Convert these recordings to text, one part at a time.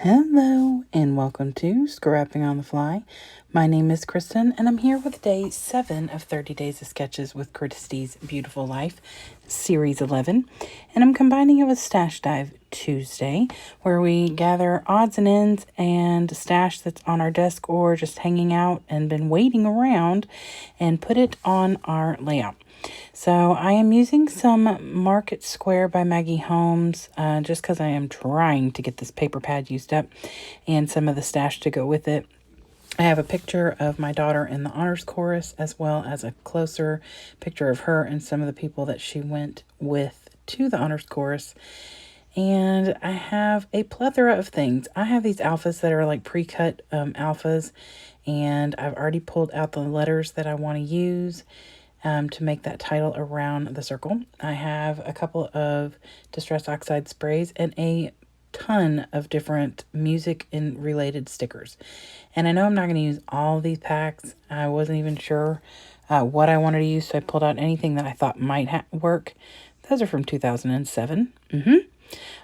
Hello and welcome to Scrapping on the Fly. My name is Kristen and I'm here with day 7 of 30 Days of Sketches with Christy's Beautiful Life, Series 11. And I'm combining it with Stash Dive Tuesday, where we gather odds and ends and stash that's on our desk or just hanging out and been waiting around and put it on our layout. So I am using some Market Square by Maggie Holmes just because I am trying to get this paper pad used up and some of the stash to go with it. I have a picture of my daughter in the honors chorus as well as a closer picture of her and some of the people that she went with to the honors chorus. And I have a plethora of things. I have these alphas that are like pre-cut alphas, and I've already pulled out the letters that I want to use to make that title around the circle. I have a couple of Distress Oxide sprays and a ton of different music and related stickers. And I know I'm not going to use all these packs. I wasn't even sure what I wanted to use, so I pulled out anything that I thought might work. Those are from 2007.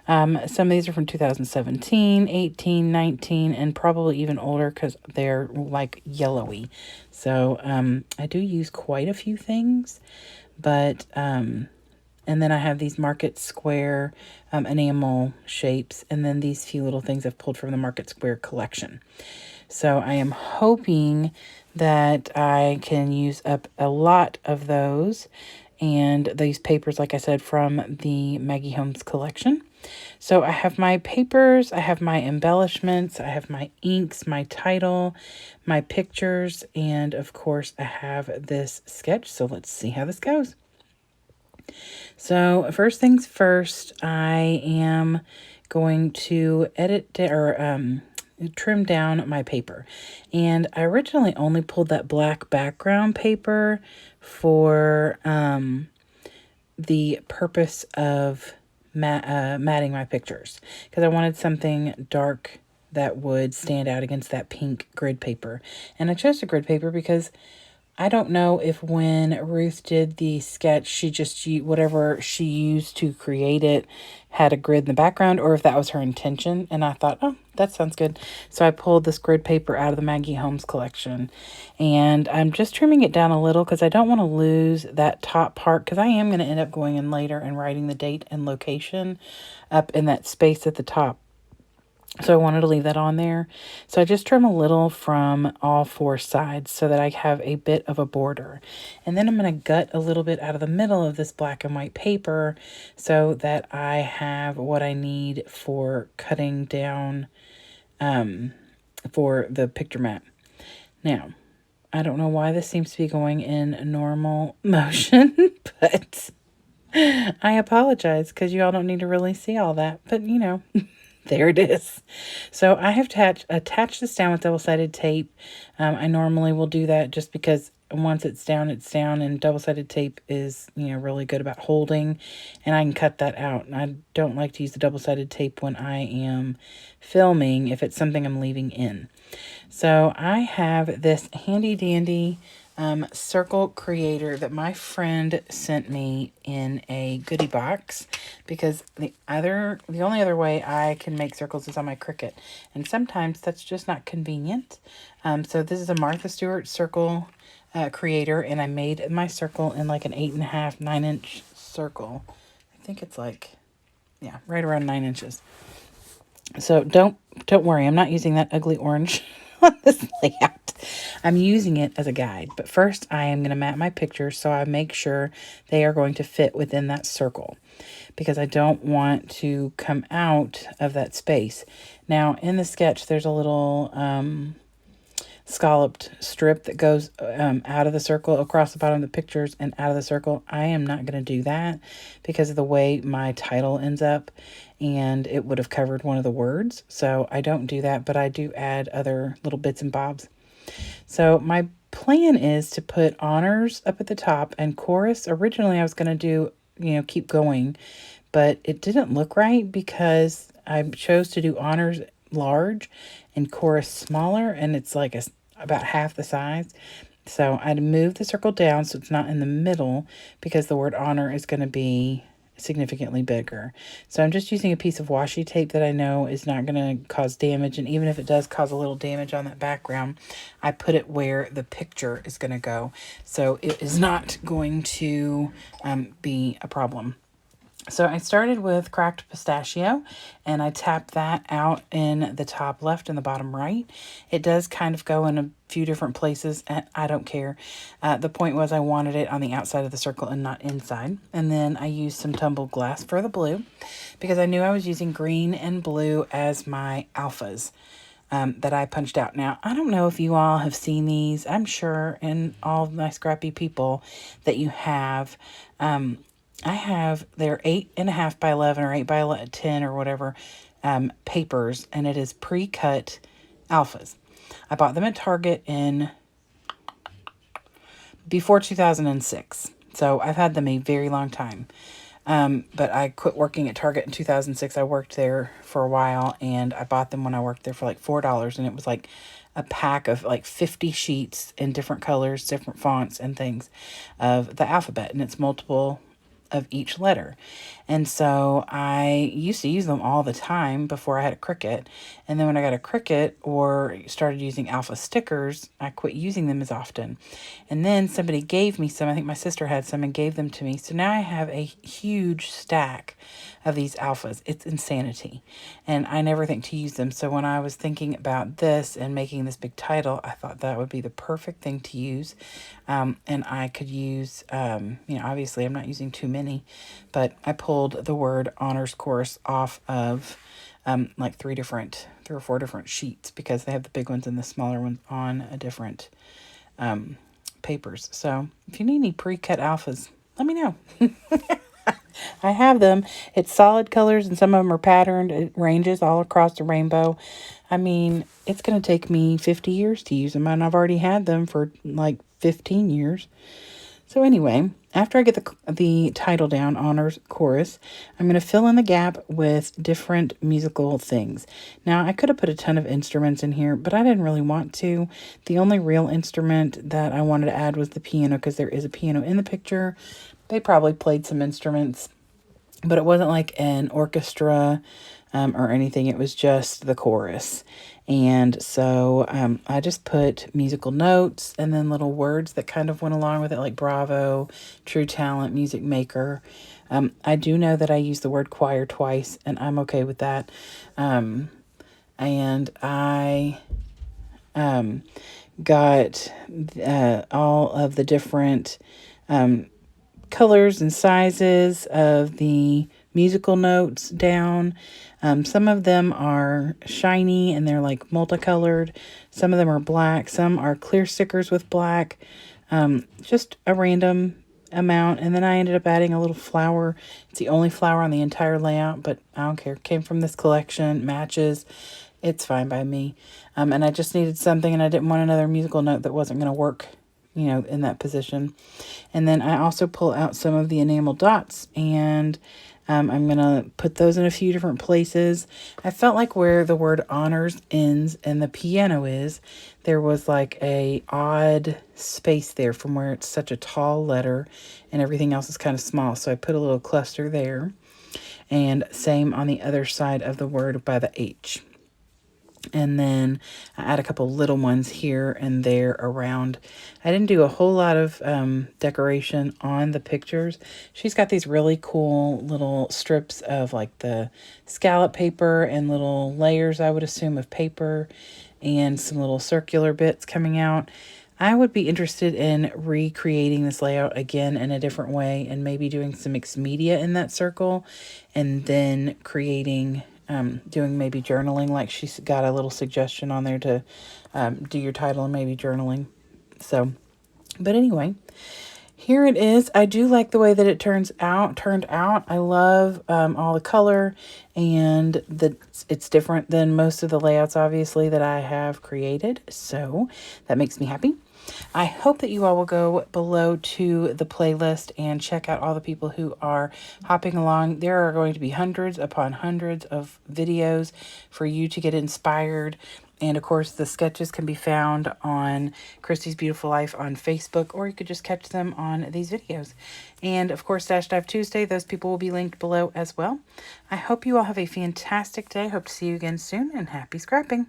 Some of these are from 2017, 18, 19, and probably even older because they're like yellowy. So I do use quite a few things, but and then I have these Market Square enamel shapes, and then these few little things I've pulled from the Market Square collection. So I am hoping that I can use up a lot of those and these papers, like I said, from the Maggie Holmes collection. So I have my papers, I have my embellishments, I have my inks, my title, my pictures, and of course I have this sketch. So let's see how this goes. So first things first, I am going to edit or trim down my paper. And I originally only pulled that black background paper for the purpose of matting my pictures, because I wanted something dark that would stand out against that pink grid paper. And I chose the grid paper because I don't know if when Ruth did the sketch, she just, whatever she used to create it had a grid in the background, or if that was her intention. And I thought, oh, that sounds good. So I pulled this grid paper out of the Maggie Holmes collection, and I'm just trimming it down a little because I don't want to lose that top part, because I am going to end up going in later and writing the date and location up in that space at the top. So I wanted to leave that on there. So I just trim a little from all four sides so that I have a bit of a border. And then I'm going to gut a little bit out of the middle of this black and white paper so that I have what I need for cutting down for the picture mat. Now, I don't know why this seems to be going in normal motion, but I apologize because you all don't need to really see all that. But, you know... There it is. So I have attached this down with double-sided tape. I normally will do that just because once it's down, and double-sided tape is, really good about holding, and I can cut that out. And I don't like to use the double-sided tape when I am filming if it's something I'm leaving in. So I have this handy-dandy circle creator that my friend sent me in a goodie box, because the only other way I can make circles is on my Cricut, and sometimes that's just not convenient. So this is a Martha Stewart circle creator, and I made my circle in like an 8.5, 9-inch circle. I think it's like, yeah, right around 9 inches. So don't worry, I'm not using that ugly orange on this layout. I'm using it as a guide, but first I am going to mat my pictures so I make sure they are going to fit within that circle, because I don't want to come out of that space. Now in the sketch there's a little scalloped strip that goes out of the circle across the bottom of the pictures and out of the circle. I am not going to do that because of the way my title ends up, and it would have covered one of the words. So I don't do that, but I do add other little bits and bobs. So my plan is to put honors up at the top and chorus. Originally I was going to do, keep going, but it didn't look right because I chose to do honors large and chorus smaller, and it's like about half the size. So I'd move the circle down so it's not in the middle, because the word honor is going to be significantly bigger. So I'm just using a piece of washi tape that I know is not going to cause damage. And even if it does cause a little damage on that background, I put it where the picture is going to go. So it is not going to be a problem. So I started with cracked pistachio, and I tapped that out in the top left and the bottom right. It does kind of go in a few different places, and I don't care. The point was I wanted it on the outside of the circle and not inside. And then I used some tumbled glass for the blue because I knew I was using green and blue as my alphas. That I punched out. Now, I don't know if you all have seen these. I'm sure in all my scrappy people that you have. They're 8.5 by 11 or 8 by 10 or whatever papers, and it is pre-cut alphas. I bought them at Target before 2006. So I've had them a very long time. But I quit working at Target in 2006. I worked there for a while, and I bought them when I worked there for like $4, and it was like a pack of like 50 sheets in different colors, different fonts and things of the alphabet, and it's multiple of each letter. And so I used to use them all the time before I had a Cricut. And then when I got a Cricut or started using alpha stickers, I quit using them as often. And then somebody gave me some. I think my sister had some and gave them to me. So now I have a huge stack of these alphas. It's insanity. And I never think to use them. So when I was thinking about this and making this big title, I thought that would be the perfect thing to use. And I could use, obviously I'm not using too many, but I pulled the word honors course off of like 3 or 4 different sheets because they have the big ones and the smaller ones on a different papers. So if you need any pre-cut alphas, let me know. I have them. It's solid colors and some of them are patterned. It ranges all across the rainbow. I mean, it's going to take me 50 years to use them, and I've already had them for like 15 years. So anyway, after I get the title down, Honors Chorus, I'm going to fill in the gap with different musical things. Now, I could have put a ton of instruments in here, but I didn't really want to. The only real instrument that I wanted to add was the piano because there is a piano in the picture. They probably played some instruments, but it wasn't like an orchestra or anything. It was just the chorus. And so I just put musical notes and then little words that kind of went along with it, like bravo, true talent, music maker. I do know that I used the word choir twice, and I'm okay with that. And I got all of the different colors and sizes of the musical notes down. Some of them are shiny and they're like multicolored. Some of them are black. Some are clear stickers with black. Just a random amount. And then I ended up adding a little flower. It's the only flower on the entire layout, but I don't care. It came from this collection, matches. It's fine by me. And I just needed something, and I didn't want another musical note that wasn't going to work, in that position. And then I also pull out some of the enamel dots, and I'm going to put those in a few different places. I felt like where the word honors ends and the piano is, there was like a odd space there from where it's such a tall letter and everything else is kind of small. So I put a little cluster there, and same on the other side of the word by the H. And then I add a couple little ones here and there around. I didn't do a whole lot of decoration on the pictures. She's got these really cool little strips of like the scallop paper and little layers, I would assume, of paper and some little circular bits coming out. I would be interested in recreating this layout again in a different way and maybe doing some mixed media in that circle and then creating... doing maybe journaling, like she's got a little suggestion on there to do your title and maybe journaling. So, but anyway, here it is. I do like the way that it turned out. I love all the color, and it's different than most of the layouts, obviously, that I have created. So that makes me happy. I hope that you all will go below to the playlist and check out all the people who are hopping along. There are going to be hundreds upon hundreds of videos for you to get inspired And of course, the sketches can be found on Christy's Beautiful Life on Facebook, or you could just catch them on these videos. And of course, Dash Dive Tuesday, those people will be linked below as well. I hope you all have a fantastic day. Hope to see you again soon, and happy scrapping.